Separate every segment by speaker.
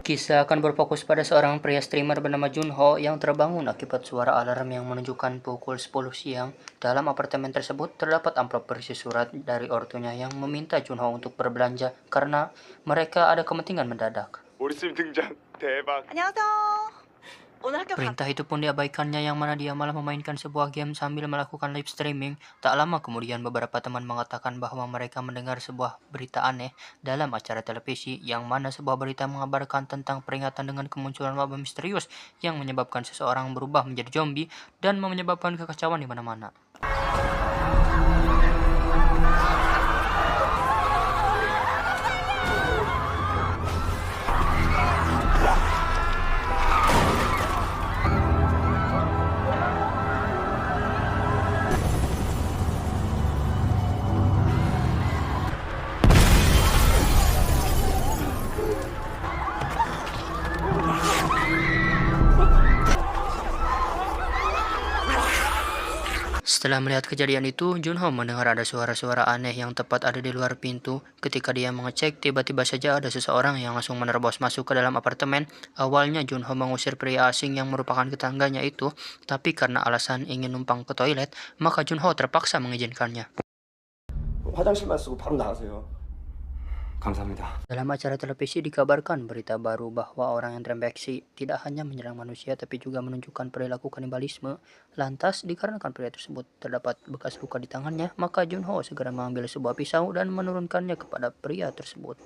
Speaker 1: Kisah akan berfokus pada seorang pria streamer bernama Junho yang terbangun akibat suara alarm yang menunjukkan pukul 10 siang. Dalam apartemen tersebut terdapat amplop berisi surat dari ortunya yang meminta Junho untuk berbelanja karena mereka ada kepentingan mendadak.
Speaker 2: 오리스님 등장 대박.
Speaker 3: 안녕하세요. 오늘 학교
Speaker 1: Perintah itu pun diabaikannya yang mana dia malah memainkan sebuah game sambil melakukan live streaming. Tak lama kemudian beberapa teman mengatakan bahwa mereka mendengar sebuah berita aneh dalam acara televisi yang mana sebuah berita mengabarkan tentang peringatan dengan kemunculan wabah misterius yang menyebabkan seseorang berubah menjadi zombie dan menyebabkan kekacauan di mana-mana. Setelah melihat kejadian itu, Junho mendengar ada suara-suara aneh yang tepat ada di luar pintu. Ketika dia mengecek, tiba-tiba saja ada seseorang yang langsung menerobos masuk ke dalam apartemen. Awalnya Junho mengusir pria asing yang merupakan tetangganya itu, tapi karena alasan ingin numpang ke toilet, maka Junho terpaksa mengizinkannya.
Speaker 2: 화장실만 쓰고 바로 나가세요. 감사합니다.
Speaker 1: Dalam acara televisi dikabarkan berita baru bahwa orang yang terinfeksi tidak hanya menyerang manusia tapi juga menunjukkan perilaku kanibalisme. Lantas dikarenakan pria tersebut terdapat bekas luka di tangannya, maka Junho segera mengambil sebuah pisau dan menurunkannya kepada pria tersebut.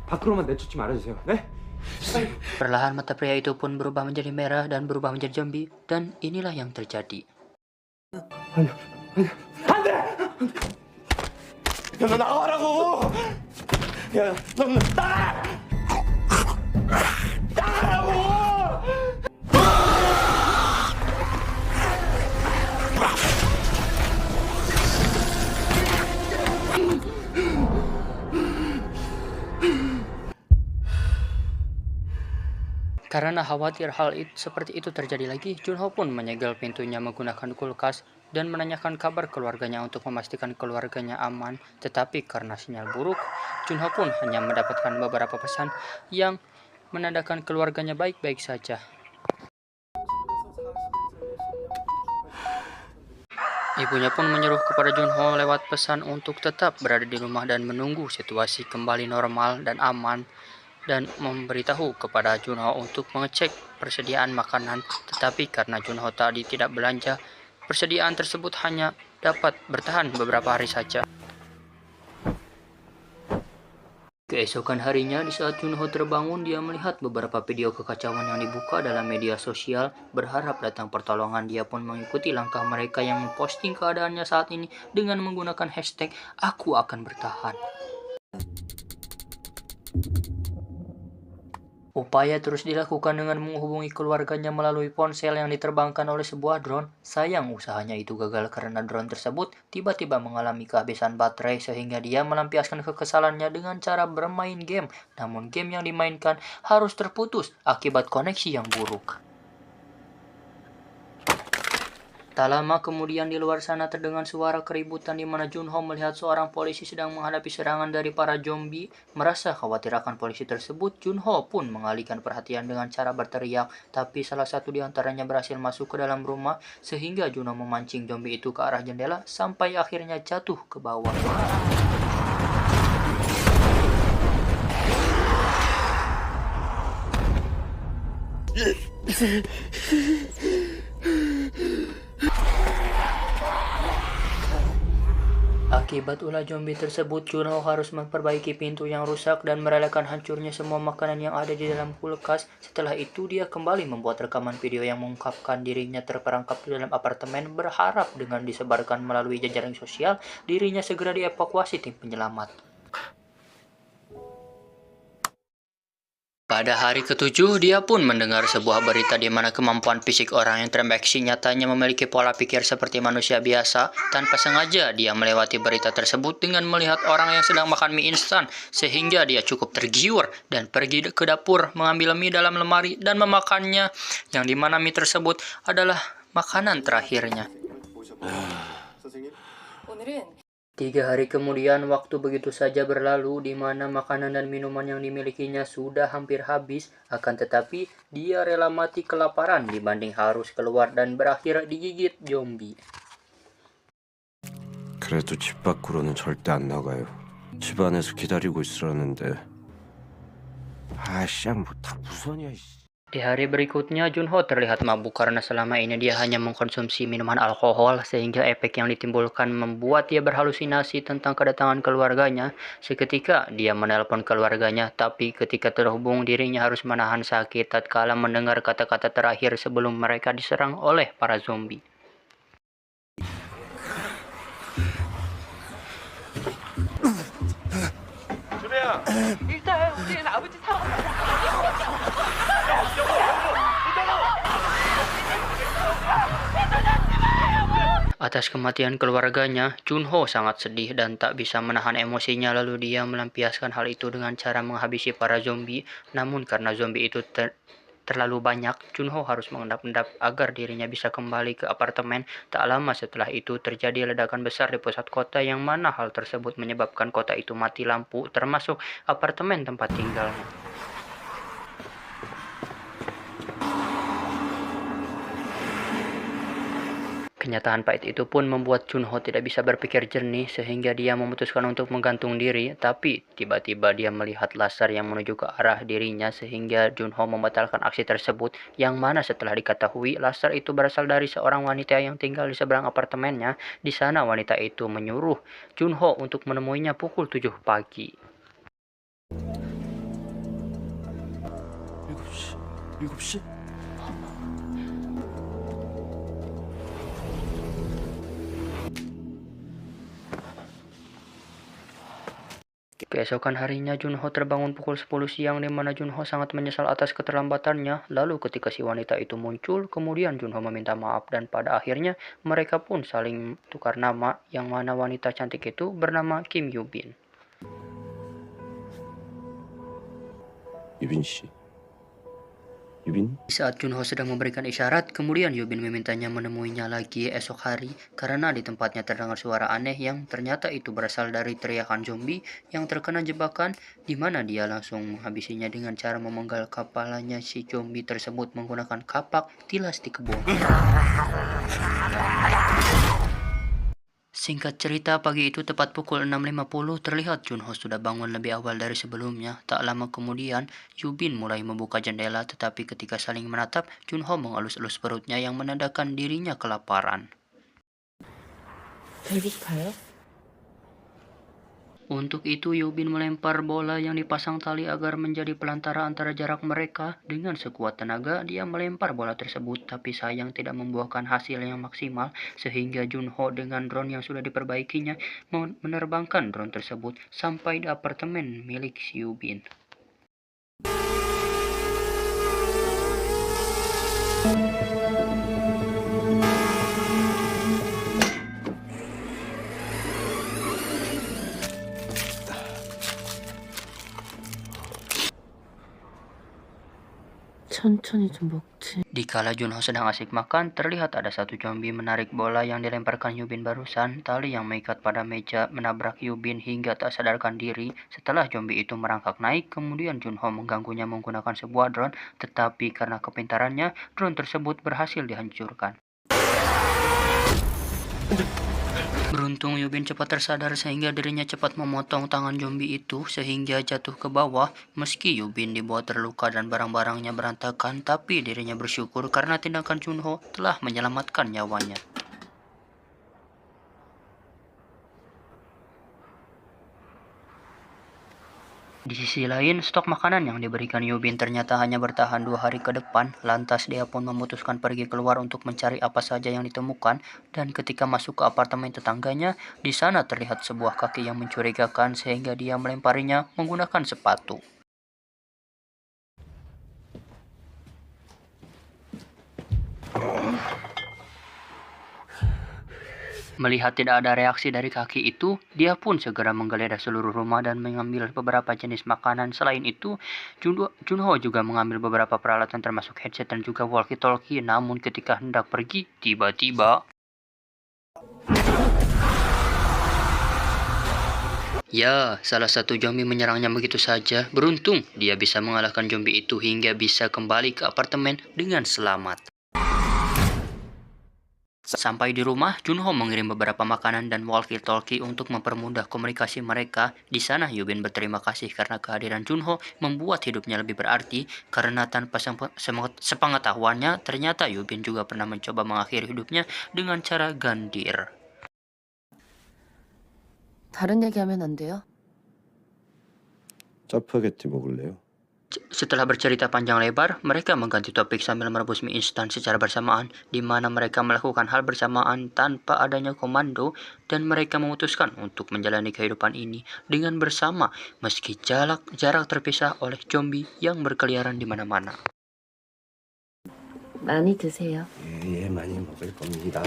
Speaker 2: 밖으로만 내쫓지 말아주세요. 네?
Speaker 1: Perlahan mata pria itu pun berubah menjadi merah dan berubah menjadi zombie, dan inilah yang terjadi.
Speaker 2: 안돼! 야, 너 나가라고! 야, 너 나가! 나가라고!
Speaker 1: Karena khawatir hal seperti itu terjadi lagi, Junho pun menyegel pintunya menggunakan kulkas dan menanyakan kabar keluarganya untuk memastikan keluarganya aman. Tetapi karena sinyal buruk, Junho pun hanya mendapatkan beberapa pesan yang menandakan keluarganya baik-baik saja. Ibunya pun menyuruh kepada Junho lewat pesan untuk tetap berada di rumah dan menunggu situasi kembali normal dan aman, dan memberitahu kepada Junho untuk mengecek persediaan makanan. Tetapi karena Junho tadi tidak belanja, persediaan tersebut hanya dapat bertahan beberapa hari saja. Keesokan harinya, di saat Junho terbangun, dia melihat beberapa video kekacauan yang dibuka dalam media sosial. Berharap datang pertolongan, dia pun mengikuti langkah mereka yang memposting keadaannya saat ini dengan menggunakan hashtag "Aku akan bertahan". Upaya terus dilakukan dengan menghubungi keluarganya melalui ponsel yang diterbangkan oleh sebuah drone. Sayang usahanya itu gagal karena drone tersebut tiba-tiba mengalami kehabisan baterai sehingga dia melampiaskan kekesalannya dengan cara bermain game. Namun game yang dimainkan harus terputus akibat koneksi yang buruk. Tak lama kemudian di luar sana terdengar suara keributan di mana Junho melihat seorang polisi sedang menghadapi serangan dari para zombie. Merasa khawatir akan polisi tersebut, Junho pun mengalihkan perhatian dengan cara berteriak. Tapi salah satu di antaranya berhasil masuk ke dalam rumah sehingga Junho memancing zombie itu ke arah jendela sampai akhirnya jatuh ke bawah. Akibat ulah zombie tersebut, Junho harus memperbaiki pintu yang rusak dan merelakan hancurnya semua makanan yang ada di dalam kulkas. Setelah itu, dia kembali membuat rekaman video yang mengungkapkan dirinya terperangkap di dalam apartemen, berharap dengan disebarkan melalui jejaring sosial, dirinya segera dievakuasi tim penyelamat. Pada hari ke-7, dia pun mendengar sebuah berita di mana kemampuan fisik orang yang terinfeksi nyatanya memiliki pola pikir seperti manusia biasa. Tanpa sengaja, dia melewati berita tersebut dengan melihat orang yang sedang makan mie instan, sehingga dia cukup tergiur dan pergi ke dapur mengambil mie dalam lemari dan memakannya, yang dimana mie tersebut adalah makanan terakhirnya.
Speaker 3: 오늘은
Speaker 1: 3 hari kemudian, waktu begitu saja berlalu, di mana makanan dan minuman yang dimilikinya sudah hampir habis, akan tetapi dia rela mati kelaparan dibanding harus keluar dan berakhir digigit zombie.
Speaker 4: 그래도 집 밖으로는 절대 안 나가요. 집 안에서 기다리고 있으라는데. 아씨, 뭐다 무선이야.
Speaker 1: Di hari berikutnya, Junho terlihat mabuk karena selama ini dia hanya mengkonsumsi minuman alkohol sehingga efek yang ditimbulkan membuat dia berhalusinasi tentang kedatangan keluarganya. Seketika dia menelpon keluarganya, tapi ketika terhubung dirinya harus menahan sakit tatkala mendengar kata-kata terakhir sebelum mereka diserang oleh para zombie.
Speaker 3: 일단 우리는 아버지 사랑한다.
Speaker 1: Atas kematian keluarganya, Junho sangat sedih dan tak bisa menahan emosinya, lalu dia melampiaskan hal itu dengan cara menghabisi para zombie. Namun karena zombie itu terlalu banyak, Junho harus mengendap-endap agar dirinya bisa kembali ke apartemen. Tak lama setelah itu terjadi ledakan besar di pusat kota yang mana hal tersebut menyebabkan kota itu mati lampu, termasuk apartemen tempat tinggalnya. Kenyataan pahit itu pun membuat Junho tidak bisa berpikir jernih sehingga dia memutuskan untuk menggantung diri, tapi tiba-tiba dia melihat laser yang menuju ke arah dirinya sehingga Junho membatalkan aksi tersebut, yang mana setelah diketahui laser itu berasal dari seorang wanita yang tinggal di seberang apartemennya. Di sana wanita itu menyuruh Junho untuk menemuinya pukul 7 pagi.
Speaker 4: 7시?
Speaker 1: Keesokan harinya, Junho terbangun pukul 10 siang di mana Junho sangat menyesal atas keterlambatannya. Lalu ketika si wanita itu muncul, kemudian Junho meminta maaf dan pada akhirnya mereka pun saling tukar nama, yang mana wanita cantik itu bernama Kim Yubin.
Speaker 4: 유빈 씨. 유빈?
Speaker 1: Di saat Junho sedang memberikan isyarat, kemudian Yubin memintanya menemuinya lagi esok hari karena di tempatnya terdengar suara aneh yang ternyata itu berasal dari teriakan zombie yang terkena jebakan, di mana dia langsung menghabisinya dengan cara memenggal kepalanya si zombie tersebut menggunakan kapak tilas di kebun. Singkat cerita, pagi itu tepat pukul 6.50 terlihat Junho sudah bangun lebih awal dari sebelumnya. Tak lama kemudian, Yubin mulai membuka jendela, tetapi ketika saling menatap, Junho mengelus-elus perutnya yang menandakan dirinya kelaparan.
Speaker 3: 배고파요?
Speaker 1: Untuk itu, Yubin melempar bola yang dipasang tali agar menjadi pelantara antara jarak mereka. Dengan sekuat tenaga, dia melempar bola tersebut, tapi sayang tidak membuahkan hasil yang maksimal, sehingga Junho dengan drone yang sudah diperbaikinya menerbangkan drone tersebut sampai di apartemen milik si Yubin.
Speaker 3: 천천히 좀 먹지.
Speaker 1: Dikala Junho sedang asik makan, terlihat ada satu zombie menarik bola yang dilemparkan Yubin barusan. Tali yang mengikat pada meja menabrak Yubin hingga tak sadarkan diri. Setelah zombie itu merangkak naik, kemudian Junho mengganggunya menggunakan sebuah drone, tetapi karena kepintarannya, drone tersebut berhasil dihancurkan. Beruntung Yubin cepat tersadar sehingga dirinya cepat memotong tangan zombie itu sehingga jatuh ke bawah. Meski Yubin dibuat terluka dan barang-barangnya berantakan, tapi dirinya bersyukur karena tindakan Junho telah menyelamatkan nyawanya. Di sisi lain, stok makanan yang diberikan Yubin ternyata hanya bertahan 2 hari ke depan. Lantas dia pun memutuskan pergi keluar untuk mencari apa saja yang ditemukan. Dan ketika masuk ke apartemen tetangganya, di sana terlihat sebuah kaki yang mencurigakan sehingga dia melemparinya menggunakan sepatu. Melihat tidak ada reaksi dari kaki itu, dia pun segera menggeledah seluruh rumah dan mengambil beberapa jenis makanan. Selain itu, Junho juga mengambil beberapa peralatan termasuk headset dan juga walkie-talkie. Namun ketika hendak pergi, tiba-tiba Ya, salah satu zombie menyerangnya begitu saja. Beruntung, dia bisa mengalahkan zombie itu hingga bisa kembali ke apartemen dengan selamat. Sampai di rumah, Junho mengirim beberapa makanan dan walkie-talkie untuk mempermudah komunikasi mereka. Di sana, Yubin berterima kasih karena kehadiran Junho membuat hidupnya lebih berarti. Karena tanpa sepengetahuannya, ternyata Yubin juga pernah mencoba mengakhiri hidupnya dengan cara gandir.
Speaker 3: 다른 얘기하면 안 돼요?
Speaker 4: 짜파게티 먹을래요?
Speaker 1: Setelah bercerita panjang lebar, mereka mengganti topik sambil merebus mie instan secara bersamaan, di mana mereka melakukan hal bersamaan tanpa adanya komando, dan mereka memutuskan untuk menjalani kehidupan ini dengan bersama, meski jarak terpisah oleh zombie yang berkeliaran di mana-mana.
Speaker 3: 많이 드세요.
Speaker 4: 예, 많이 먹을 겁니다.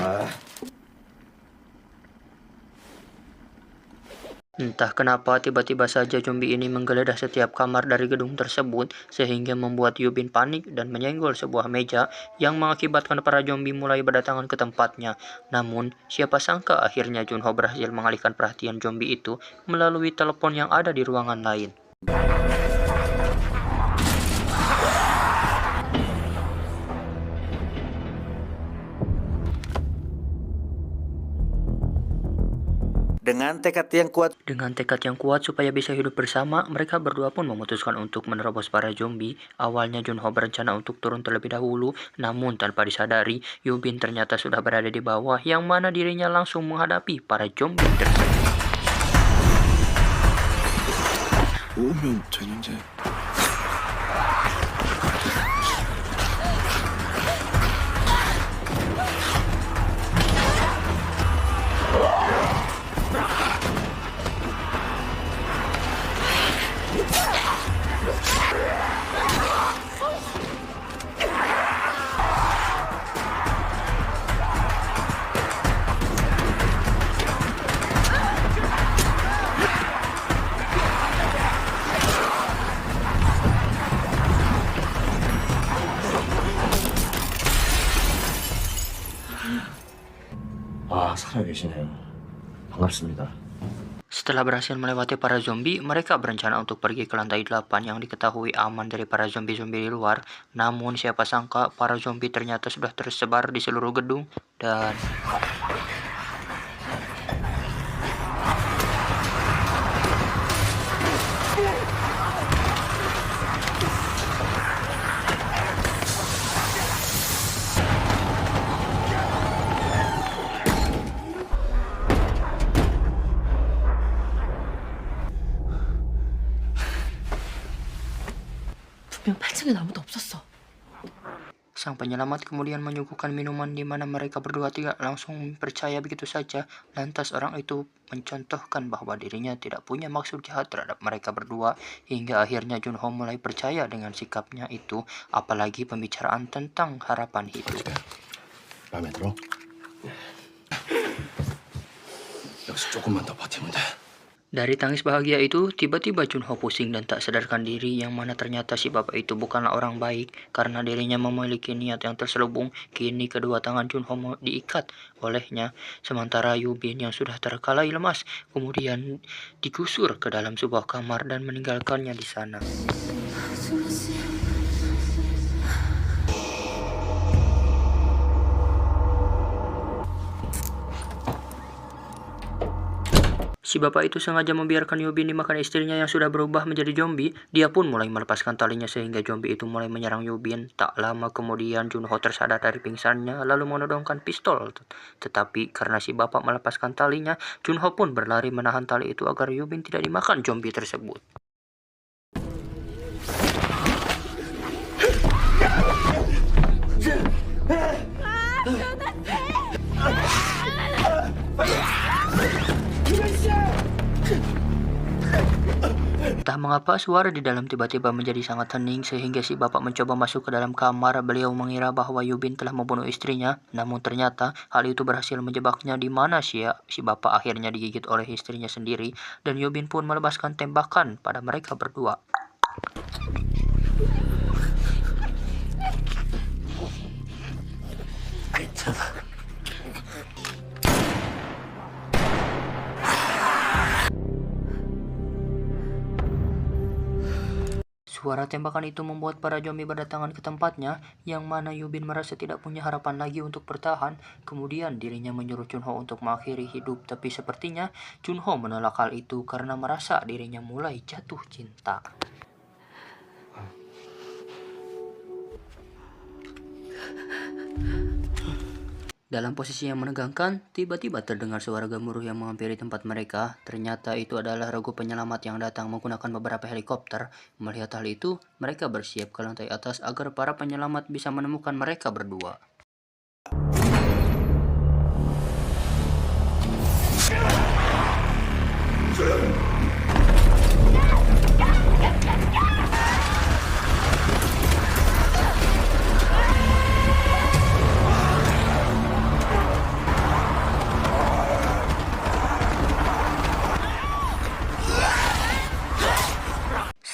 Speaker 1: Entah kenapa tiba-tiba saja zombie ini menggeledah setiap kamar dari gedung tersebut sehingga membuat Yubin panik dan menyenggol sebuah meja yang mengakibatkan para zombie mulai berdatangan ke tempatnya. Namun, siapa sangka akhirnya Junho berhasil mengalihkan perhatian zombie itu melalui telepon yang ada di ruangan lain.
Speaker 5: Dengan tekad yang kuat
Speaker 1: supaya bisa hidup bersama, mereka berdua pun memutuskan untuk menerobos para zombie. Awalnya Junho berencana untuk turun terlebih dahulu, namun tanpa disadari, Yubin ternyata sudah berada di bawah, yang mana dirinya langsung menghadapi para zombie tersebut.
Speaker 4: 오면 되는데. 아, 살아계시네요. 반갑습니다.
Speaker 1: Setelah berhasil melewati para zombie, mereka berencana untuk pergi ke lantai 8 yang diketahui aman dari para zombie-zombie di luar. Namun siapa sangka para zombie ternyata sudah tersebar di seluruh gedung dan
Speaker 3: 분명 8층엔 아무도 없었어.
Speaker 1: sang penyelamat kemudian menyuguhkan minuman di mana mereka berdua tidak langsung percaya begitu saja. Lantas orang itu mencontohkan bahwa dirinya tidak punya maksud jahat terhadap mereka berdua, hingga akhirnya Junho mulai percaya dengan sikapnya itu, apalagi pembicaraan tentang harapan hidup.
Speaker 4: 마음에 들어? 역시 조금만 더 버티면 돼.
Speaker 1: Dari tangis bahagia itu, tiba-tiba Junho pusing dan tak sadarkan diri, yang mana ternyata si bapak itu bukanlah orang baik karena dirinya memiliki niat yang terselubung. Kini kedua tangan Junho diikat olehnya, sementara Yubin yang sudah terkalai lemas kemudian digusur ke dalam sebuah kamar dan meninggalkannya di sana. Si bapak itu sengaja membiarkan Yubin dimakan istrinya yang sudah berubah menjadi zombie. Dia pun mulai melepaskan talinya sehingga zombie itu mulai menyerang Yubin. Tak lama kemudian Junho tersadar dari pingsannya lalu menodongkan pistol. Tetapi karena si bapak melepaskan talinya, Junho pun berlari menahan tali itu agar Yubin tidak dimakan zombie tersebut. Entah mengapa suara di dalam tiba-tiba menjadi sangat hening sehingga si bapak mencoba masuk ke dalam kamar. Beliau mengira bahwa Yubin telah membunuh istrinya, namun ternyata hal itu berhasil menjebaknya, di mana si bapak akhirnya digigit oleh istrinya sendiri dan Yubin pun melepaskan tembakan pada mereka berdua. Suara tembakan itu membuat para zombie berdatangan ke tempatnya, yang mana Yubin merasa tidak punya harapan lagi untuk bertahan. Kemudian dirinya menyuruh Chunho untuk mengakhiri hidup, tapi sepertinya Chunho menolak hal itu karena merasa dirinya mulai jatuh cinta. Dalam posisi yang menegangkan, tiba-tiba terdengar suara gemuruh yang menghampiri tempat mereka. Ternyata itu adalah regu penyelamat yang datang menggunakan beberapa helikopter. Melihat hal itu, mereka bersiap ke lantai atas agar para penyelamat bisa menemukan mereka berdua.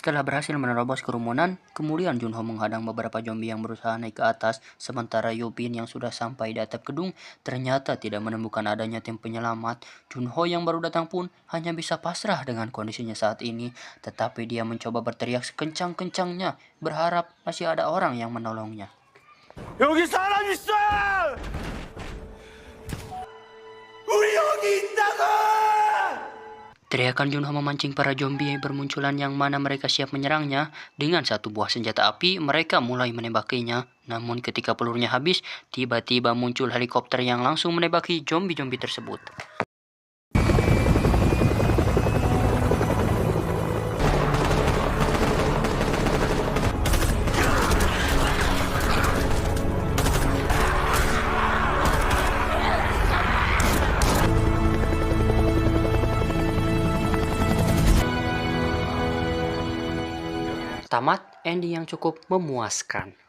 Speaker 1: Setelah berhasil menerobos kerumunan, kemudian Junho menghadang beberapa zombie yang berusaha naik ke atas, sementara Yubin yang sudah sampai di atap gedung ternyata tidak menemukan adanya tim penyelamat. Junho yang baru datang pun hanya bisa pasrah dengan kondisinya saat ini, tetapi dia mencoba berteriak sekencang-kencangnya, berharap masih ada orang yang menolongnya.
Speaker 2: 여기 사람 있어! 우리 여기 있다고!
Speaker 1: Teriakan Junho memancing para zombie yang bermunculan, yang mana mereka siap menyerangnya. Dengan satu buah senjata api, mereka mulai menembakinya. Namun ketika pelurunya habis, tiba-tiba muncul helikopter yang langsung menembaki zombie-zombie tersebut. Tamat, ending yang cukup memuaskan.